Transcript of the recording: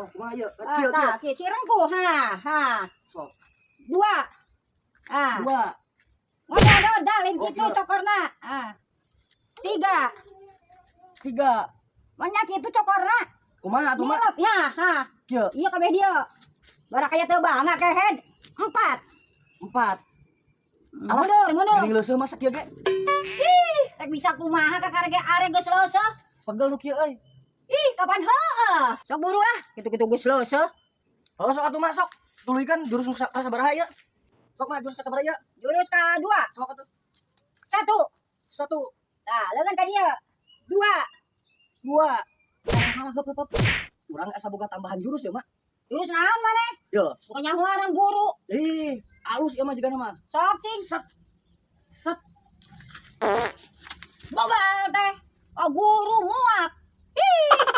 Oh, kumaha ieu? Ah, Kieu tah, kieu sirengku. Ha. Sok. 2. Ah. 2. Ngono dalin Oh, kitu kieu. cokorna. Ah. 3. 3. Banyak kitu cokorna. Kumaha atuh, Mak? Nilep ya. Ha. Kieu. Iya kabeh dia. Bara kaya teu bangga kehead. 4. 4. Mundur. Geuning leuseuh masak kieu ge. Ih, rek bisa kumaha kakarege are geus leuseuh. Pegel nu kieu euy. Ih, kapan heueuh? Sok buru lah, kitu-kitu geus leuseuh. Oh, sok atuh, Mak, sok. Tuluykan jurus nu sabaraha ieu? Sok, Mak, jurus ka sabaraha ieu? Jurus ka-2. Sok atuh. 1. 1. Nah, leungeun ka dieu. 2. 2. Heup. Urang asa boga tambahan jurus ya, Mak. Jurus naon maneh? Yo. Bukan nyahuanan guru. Ih, alus ieu mah jigana mah. Sok cing. Set. Bobal teh. Oh, guru muak. Ih,